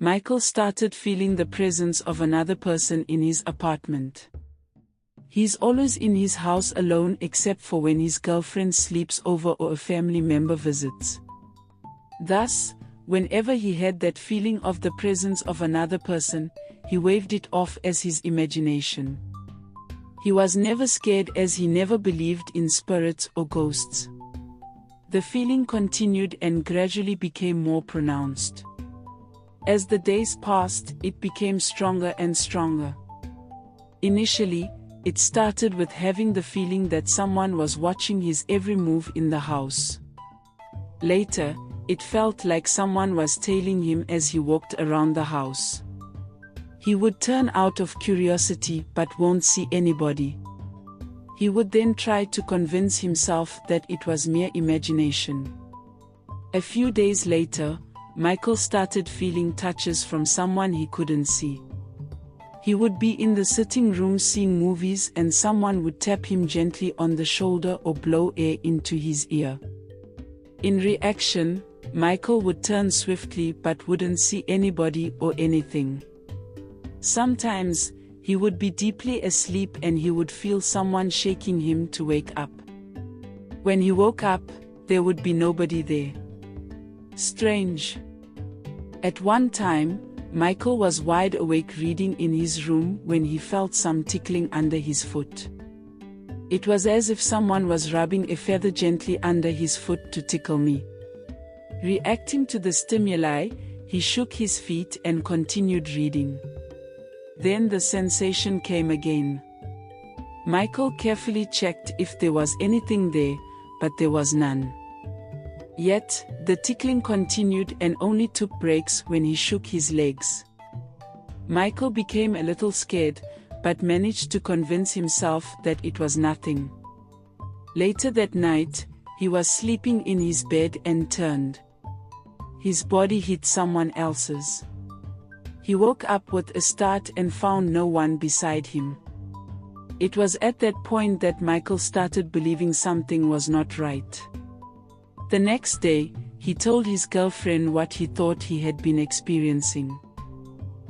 Michael started feeling the presence of another person in his apartment. He's always in his house alone except for when his girlfriend sleeps over or a family member visits. Thus, whenever he had that feeling of the presence of another person, he waved it off as his imagination. He was never scared as he never believed in spirits or ghosts. The feeling continued and gradually became more pronounced. As the days passed, it became stronger and stronger. Initially, it started with having the feeling that someone was watching his every move in the house. Later, it felt like someone was tailing him as he walked around the house. He would turn out of curiosity but won't see anybody. He would then try to convince himself that it was mere imagination. A few days later, Michael started feeling touches from someone he couldn't see. He would be in the sitting room seeing movies and someone would tap him gently on the shoulder or blow air into his ear. In reaction, Michael would turn swiftly but wouldn't see anybody or anything. Sometimes, he would be deeply asleep and he would feel someone shaking him to wake up. When he woke up, there would be nobody there. Strange. At one time, Michael was wide awake reading in his room when he felt some tickling under his foot. It was as if someone was rubbing a feather gently under his foot to tickle me. Reacting to the stimuli, he shook his feet and continued reading. Then the sensation came again. Michael carefully checked if there was anything there, but there was none. Yet, the tickling continued and only took breaks when he shook his legs. Michael became a little scared, but managed to convince himself that it was nothing. Later that night, he was sleeping in his bed and turned. His body hit someone else's. He woke up with a start and found no one beside him. It was at that point that Michael started believing something was not right. The next day, he told his girlfriend what he thought he had been experiencing.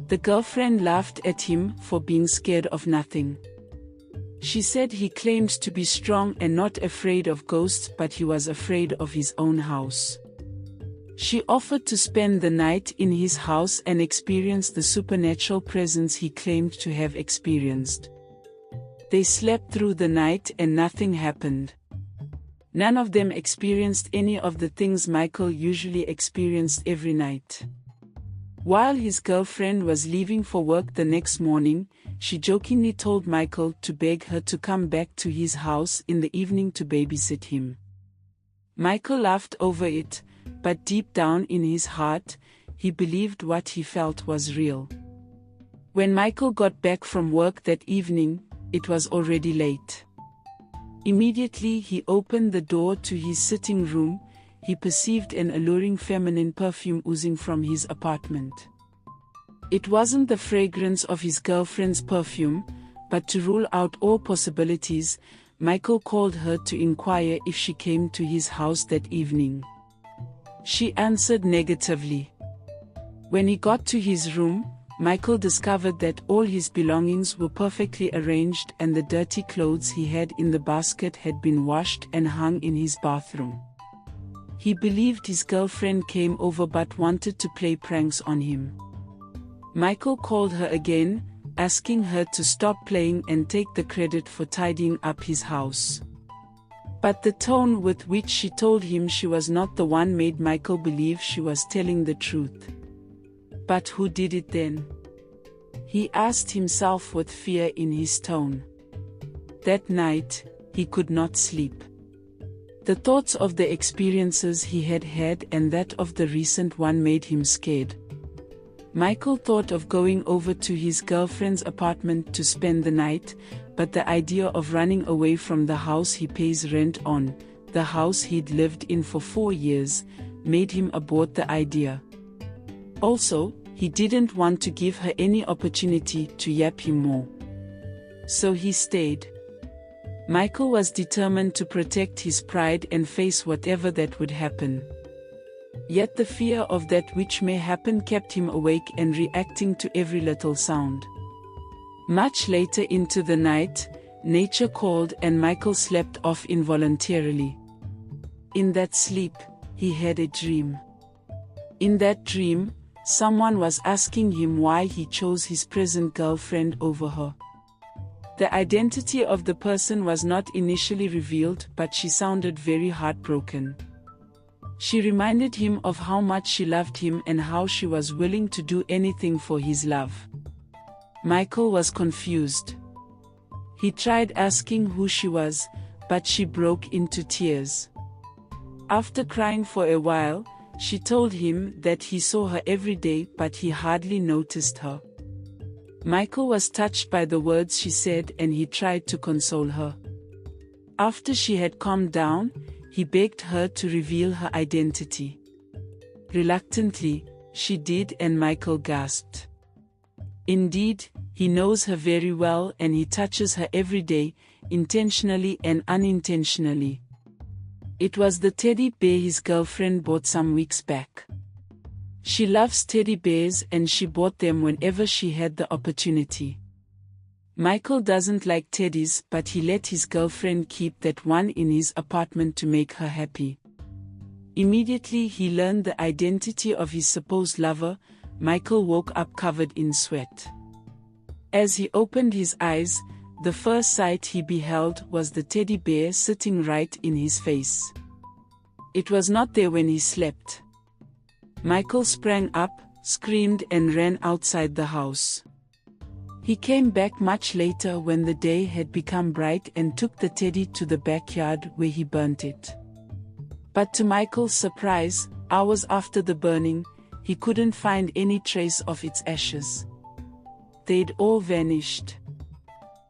The girlfriend laughed at him for being scared of nothing. She said he claimed to be strong and not afraid of ghosts, but he was afraid of his own house. She offered to spend the night in his house and experience the supernatural presence he claimed to have experienced. They slept through the night and nothing happened. None of them experienced any of the things Michael usually experienced every night. While his girlfriend was leaving for work the next morning, she jokingly told Michael to beg her to come back to his house in the evening to babysit him. Michael laughed over it, but deep down in his heart, he believed what he felt was real. When Michael got back from work that evening, it was already late. Immediately he opened the door to his sitting room. He perceived an alluring feminine perfume oozing from his apartment. It wasn't the fragrance of his girlfriend's perfume, but to rule out all possibilities, Michael called her to inquire if she came to his house that evening. She answered negatively. When he got to his room, Michael discovered that all his belongings were perfectly arranged and the dirty clothes he had in the basket had been washed and hung in his bathroom. He believed his girlfriend came over but wanted to play pranks on him. Michael called her again, asking her to stop playing and take the credit for tidying up his house. But the tone with which she told him she was not the one made Michael believe she was telling the truth. But who did it then? He asked himself with fear in his tone. That night, he could not sleep. The thoughts of the experiences he had had and that of the recent one made him scared. Michael thought of going over to his girlfriend's apartment to spend the night, but the idea of running away from the house he pays rent on, the house he'd lived in for 4 years, made him abort the idea. Also, he didn't want to give her any opportunity to yap him more. So he stayed. Michael was determined to protect his pride and face whatever that would happen. Yet the fear of that which may happen kept him awake and reacting to every little sound. Much later into the night, nature called and Michael slept off involuntarily. In that sleep, he had a dream. In that dream, someone was asking him why he chose his present girlfriend over her. The identity of the person was not initially revealed, but she sounded very heartbroken. She reminded him of how much she loved him and how she was willing to do anything for his love. Michael was confused. He tried asking who she was, but she broke into tears. After crying for a while, she told him that he saw her every day but he hardly noticed her. Michael was touched by the words she said and he tried to console her. After she had calmed down, he begged her to reveal her identity. Reluctantly, she did and Michael gasped. Indeed, he knows her very well and he touches her every day, intentionally and unintentionally. It was the teddy bear his girlfriend bought some weeks back. She loves teddy bears and she bought them whenever she had the opportunity. Michael doesn't like teddies, but he let his girlfriend keep that one in his apartment to make her happy. Immediately he learned the identity of his supposed lover. Michael woke up covered in sweat. As he opened his eyes, the first sight he beheld was the teddy bear sitting right in his face. It was not there when he slept. Michael sprang up, screamed and ran outside the house. He came back much later when the day had become bright and took the teddy to the backyard where he burnt it. But to Michael's surprise, hours after the burning, he couldn't find any trace of its ashes. They'd all vanished.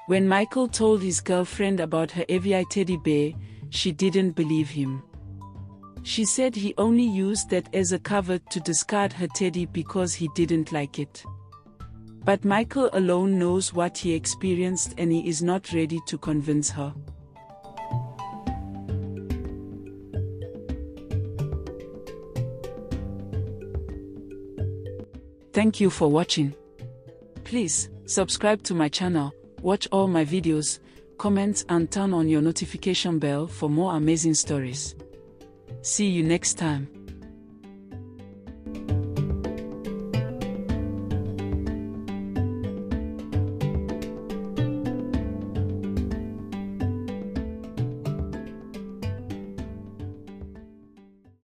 When Michael told his girlfriend about her EVI teddy bear, she didn't believe him. She said he only used that as a cover to discard her teddy because he didn't like it. But Michael alone knows what he experienced and he is not ready to convince her. Thank you for watching. Please, subscribe to my channel, watch all my videos, comment and turn on your notification bell for more amazing stories. See you next time.